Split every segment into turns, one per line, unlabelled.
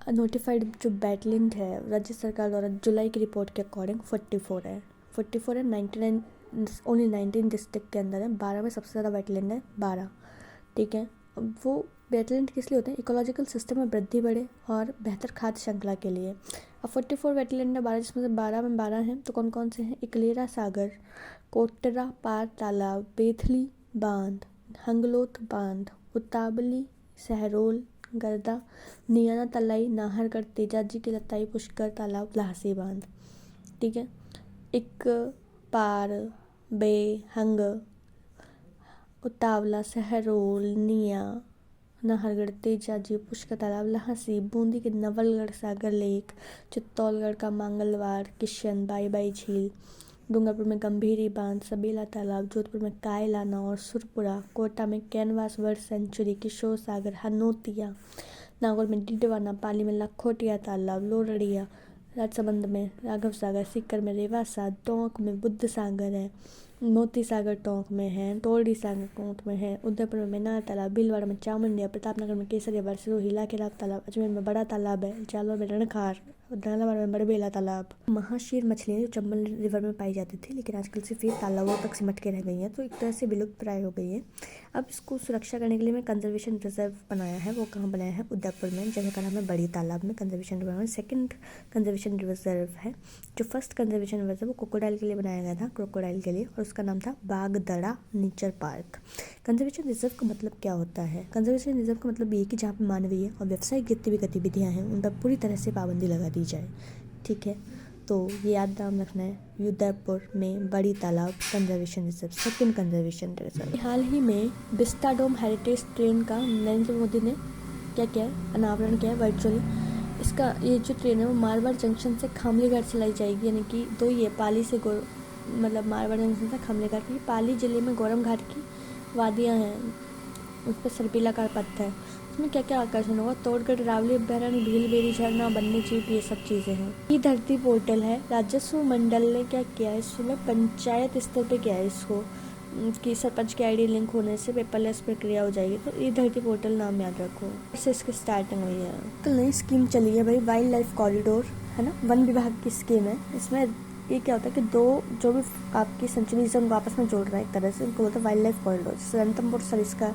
Notified जो बैटलैंड है राज्य सरकार द्वारा जुलाई की रिपोर्ट के अकॉर्डिंग 44 है। 44 है, 99 ओनली 19 डिस्ट्रिक्ट के अंदर है। 12 में सबसे ज़्यादा वेटलैंड है, 12। ठीक है, अब वो वेटलैंड किस लिए होते हैं? इकोलॉजिकल सिस्टम में वृद्धि बढ़े और बेहतर खाद्य श्रृंखला के लिए। अब 44 वेटलैंड है, 12 जिसमें से 12 में 12 हैं, तो कौन कौन से हैं? इकलेरा सागर, कोटरा पार तालाब, बेथली बांध, हंगलोथ बांध, उताबली, सहरोल, गर्दा, नियाना तलाई, नाहरगढ़, तेजाजी की लताई, पुष्कर तालाब, लहासी बांध। ठीक है, एक पार, बे, हंग, उतावला, सहरोल, निया, नाहरगढ़, तेजाजी, पुष्कर तालाब, लहासी, बूंदी के नवलगढ़ सागर लेक, चित्तौड़गढ़ का मंगलवार, किशन, बाई बाई झील, डूंगरपुर में गंभीरी बांध, सबेला तालाब, जोधपुर में कायलाना और सुरपुरा, कोटा में कैनवास बर्ड सेंचुरी, किशोर सागर, हनोतिया, नागौर में डिडवाना, पाली में लखोटिया तालाब, लोरड़िया, राजसमंद में राघव सागर, सीकर में रेवासा, टोंक में बुद्ध सागर है, मोती सागर टोंक में है, तोरडी सागर टोंक में है, उदयपुर में मीनार तालाब, भीलवाड़ा में चामुंडिया, प्रतापनगर में केसरिया बार, सिरोही, लाखेला तालाब, अजमेर में बड़ा तालाब है, जालौर में रणखार, झालावाड़ में बड़बेला तालाब। महाशीर मछलियाँ जो चंबल रिवर में पाई जाती थी लेकिन आजकल सिर्फ ये तालाबों तक सिमट के रह गई हैं, तो एक तरह से विलुप्त प्राय हो गई है। अब इसको सुरक्षा करने के लिए मैं कंजर्वेशन रिजर्व बनाया है। वो कहाँ बनाया है? उदयपुर में, जगह का नाम है बड़ी तालाब में conservation reserve. Second conservation reserve है, जो फर्स्ट कंजर्वेशन रिजर्व वो क्रोकोडाइल के लिए बनाया गया था, क्रोकोडाइल के लिए, और उसका नाम था Bagdarah nature park. Conservation reserve का मतलब क्या होता है? कंजर्वेशन रिजर्व का मतलब ये कि जहाँ पे मानवीय और व्यावसायिक गतिविधियाँ हैं उन पर पूरी तरह से पाबंदी लगा दी जाए। ठीक है, तो ये याद नाम रखना है, उदयपुर में Badi Talab conservation reserve, second conservation reserve. हाल ही में विस्टाडोम हेरिटेज ट्रेन का नरेंद्र मोदी ने क्या किया है? अनावरण किया है वर्चुअली। इसका ये जो ट्रेन है वो मारवाड़ जंक्शन से खामलीघाट चलाई जाएगी, यानी कि दो ये पाली से मतलब मारवाड़ जंक्शन से खामलीघाट की। पाली जिले में गौरम घाट की वादियाँ हैं, उस पर सरपीलाकार पत्थर है। इसमें क्या क्या आकर्षण होगा? तोड़गढ़, रावली अभ्यारण्य, भीलबेरी झरना, वन्य जीव, ये सब चीज़ें हैं। ये धरती पोर्टल है, राजस्व मंडल ने क्या किया है इसमें? पंचायत स्तर पे किया है इसको कि सरपंच की आईडी लिंक होने से पेपरलेस प्रक्रिया हो जाएगी। तो ये धरती पोर्टल नाम याद रखो, इससे इसकी स्टार्टिंग हुई है। कल नई स्कीम चली है भाई, वाइल्ड लाइफ कॉरिडोर है ना, वन विभाग की स्कीम है। इसमें ये क्या होता है कि दो जो भी आपकी सेंचुरीज उनको आपस में जोड़ रहा है एक तरह से, उनको बोलते हैं वाइल्ड लाइफ कॉरिडोर। जैसे रणथंभौर सरिस्का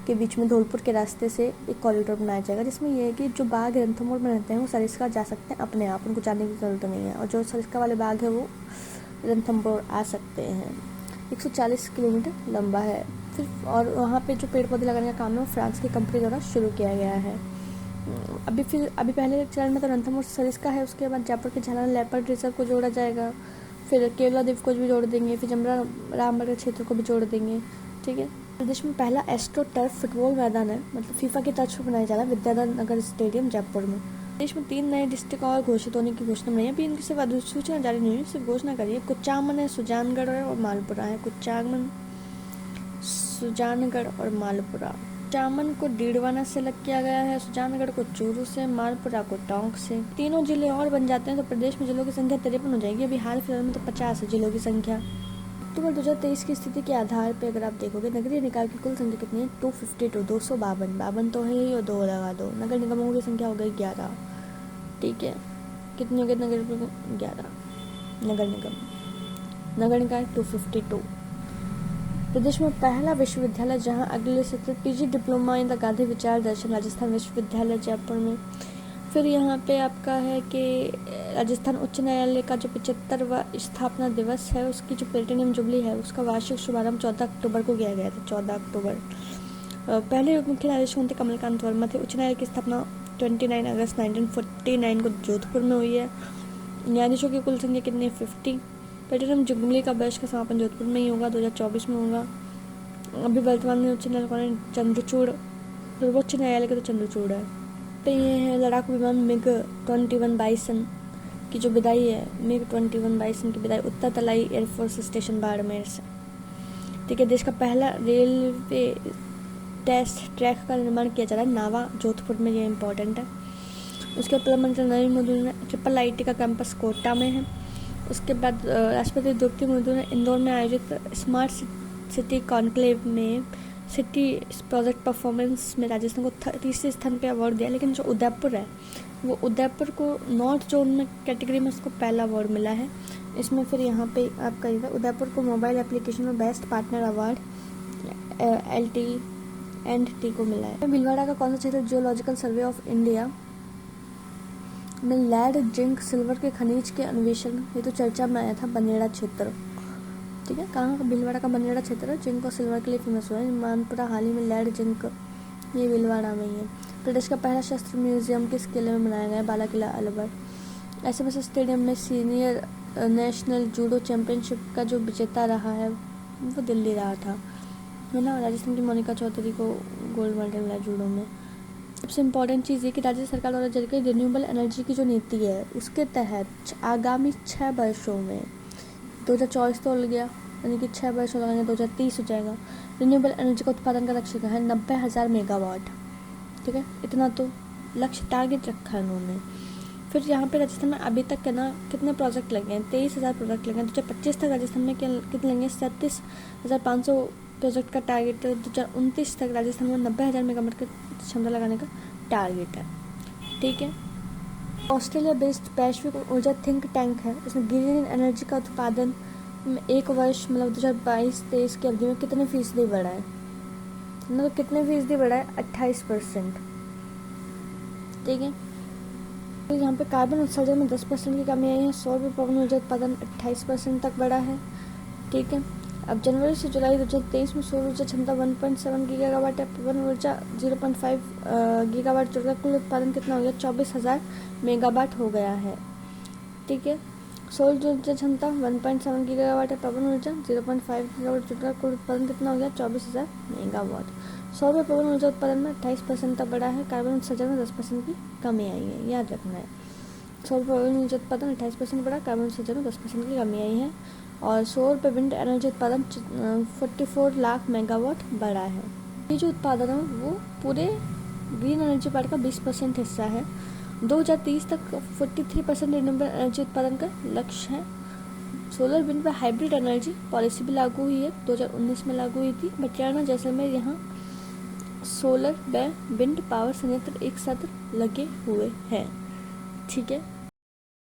के बीच में धौलपुर के रास्ते से एक कॉरिडोर बनाया जाएगा, जिसमें यह है कि जो बाघ रणथंभौर में रहते हैं वो सरिस्का जा सकते हैं अपने आप, उनको जाने की ज़रूरत नहीं है, और जो सरिस्का वाले बाघ है वो रणथंभौर आ सकते हैं। 140 किलोमीटर लंबा है फिर, और वहाँ पे जो पेड़ पौधे लगाने का काम है वो फ्रांस की कंपनी द्वारा शुरू किया गया है। अभी पहले चरण में तो रणथंभौर सरिस्का है, उसके बाद जयपुर के झालाना लेपर्ड रिजर्व को जोड़ा जाएगा, फिर केवला द्वीप को भी जोड़ देंगे, फिर जमरा रामनगर क्षेत्र को भी जोड़ देंगे। ठीक है, प्रदेश में पहला एस्ट्रो टर्फ फुटबॉल मैदान है, मतलब फीफा की तर्ज पर बनाया जा रहा है, विद्याधर नगर स्टेडियम जयपुर में। देश में 3 नए डिस्ट्रिक्ट और घोषित होने की घोषणा नहीं है, अभी इनकी सिर्फ अधिसूचना जारी नहीं हुई, सिर्फ घोषणा करी है। कुचामन है, सुजानगढ़ है और मालपुरा है। कुचामन, सुजानगढ़ और मालपुरा। कुचामन को डीडवाना से अलग किया गया है, सुजानगढ़ को चूरू से, मालपुरा को टोंक से। तीनों जिले और बन जाते हैं तो प्रदेश में जिलों की संख्या 53 हो जाएगी। अभी हाल फिलहाल में तो 50 है जिलों की संख्या। अक्टूबर 2023 की स्थिति के आधार पर अगर आप देखोगे नगरीय निकाय की कुल संख्या कितनी है? 252, 252 तो है ही, और 2 लगा दो। नगर निगमों की संख्या हो गई 11। ठीक है, कितने हो गए नगर निगम? 11 नगर निगम। नगर निकाय 252। प्रदेश में पहला विश्वविद्यालय जहां अगले सत्र PG diploma in the Gandhi विचार दर्शन, राजस्थान विश्वविद्यालय जयपुर में। फिर यहाँ पे आपका है कि राजस्थान उच्च न्यायालय का जो 75वां स्थापना दिवस है उसकी जो प्लेटिनियम जुबली है उसका वार्षिक शुभारंभ 14 अक्टूबर को किया गया था। 14 अक्टूबर। पहले मुख्य न्यायाधीश थे कमलकांत वर्मा थे। उच्च न्यायालय की स्थापना 29 अगस्त 1949 को जोधपुर में हुई है। न्यायाधीशों की कुल संख्या कितनी है? 50। प्लेटिनियम जुबली का वर्ष का समापन जोधपुर में ही होगा, 2024 में होगा। अभी वर्तमान में उच्च न्यायालय चंद्रचूड़, सर्वोच्च न्यायालय का तो चंद्रचूड़ है। पे ये है लड़ाकू विमान मिग 21 बाइसन की जो विदाई है, मिग 21 बाइसन की विदाई उत्तर तलाई एयरफोर्स स्टेशन बाड़मेर से। ठीक है, देश का पहला रेलवे टेस्ट ट्रैक का निर्माण किया जा रहा है नावा जोधपुर में, ये इम्पोर्टेंट है। उसके बाद प्रधानमंत्री नरेंद्र मोदी ने ट्रिपल आईटी का कैंपस कोटा में है। उसके बाद राष्ट्रपति द्रौपदी मुर्मू ने इंदौर में आयोजित स्मार्ट सिटी कॉन्क्लेव में सिटी प्रोजेक्ट परफॉर्मेंस में राजस्थान को तीसरे स्थान पे अवार्ड दिया, लेकिन जो उदयपुर है वो उदयपुर को नॉर्थ जोन में कैटेगरी में उसको पहला अवार्ड मिला है। इसमें फिर यहाँ पे आपका इधर उदयपुर को मोबाइल एप्लीकेशन में बेस्ट पार्टनर अवार्ड LT&T को मिला है। भीलवाड़ा का कौन सा क्षेत्र जियोलॉजिकल सर्वे ऑफ इंडिया में लेड जिंक सिल्वर के खनिज के अन्वेषण हेतु चर्चा में आया था? बनेड़ा क्षेत्र। ठीक है, कहाँ का? भीलवाड़ा का बनेड़ा क्षेत्र जिंक और सिल्वर के लिए फेमस हुआ है। मानपुरा हाल ही में लेड जिंक, ये भीलवाड़ा में ही है। प्रदेश का पहला शस्त्र म्यूजियम किस किले में बनाया गया है? बाला किला अलवर। SMS स्टेडियम में सीनियर नेशनल जूडो चैंपियनशिप का जो विजेता रहा है वो दिल्ली रहा था, है ना। राजस्थान की मोनिका चौधरी को गोल्ड मेडल मिला जूडो में। सबसे इम्पोर्टेंट चीज़ ये कि राज्य सरकार द्वारा जारी की रिन्यूएबल एनर्जी की जो नीति है उसके तहत आगामी 6 वर्षों में 2024 तो हो गया, यानी कि 6 वर्षों लगाएंगे 2030 हो जाएगा। रिन्यूएबल एनर्जी का उत्पादन का लक्ष्य है 90,000 मेगावाट। ठीक है, इतना तो लक्ष्य टारगेट रखा है उन्होंने। फिर यहाँ पे राजस्थान में अभी तक ना कितने प्रोजेक्ट लगे हैं? 23,000 प्रोजेक्ट लगे हैं। 2025 तक राजस्थान में कितने लेंगे? 37,500 प्रोजेक्ट का टारगेट है। 2029 तक राजस्थान में 90,000 मेगावाट की क्षमता लगाने का टारगेट है। ठीक है, ऑस्ट्रेलिया बेस्ड वैश्विक ऊर्जा थिंक टैंक है। इसमें ग्रीन एनर्जी का उत्पादन में एक वर्ष मतलब 2022-23 की अवधि में कितने फीसदी बढ़ा है? तो कितने फीसदी बढ़ा है? 28%। ठीक है, तो यहाँ पे कार्बन उत्सर्जन में 10% की कमी आई है। सौर पवन ऊर्जा उत्पादन 28% तक बढ़ा है। ठीक है, अब जनवरी से जुलाई 2023 में सौर ऊर्जा क्षमता 1.7 गीगावाट है। पवन ऊर्जा 0.5 गीगावाट जुड़कर कुल उत्पादन कितना हो गया? 24,000 मेगावाट हो गया है। ठीक है, सौर ऊर्जा क्षमता 1.7 गीगावाट है। पवन ऊर्जा 0.5 गीगावाट जुड़कर कुल उत्पादन कितना हो गया? 24,000 मेगावाट। सौर व पवन ऊर्जा उत्पादन में 28% तक बढ़ा है। कार्बन उत्सर्जन में 10% की कमी आई है, याद रखना है। सौर पवन ऊर्जा उत्पादन 28% बढ़ा, कार्बन उत्सर्जन में 10% की कमी आई है। और सौर पे विंड एनर्जी उत्पादन 44 लाख मेगावाट बढ़ा है। ये जो उत्पादन है वो पूरे ग्रीन एनर्जी पार्ट का 20% हिस्सा है। 2030 तक 43% रिन्यूएबल एनर्जी उत्पादन का लक्ष्य है। सोलर विंड पर हाइब्रिड एनर्जी पॉलिसी भी लागू हुई है, 2019 में लागू हुई थी। बटियाना जैसलमेर यहाँ सोलर व विंड पावर संयंत्र एक साथ लगे हुए हैं। ठीक है।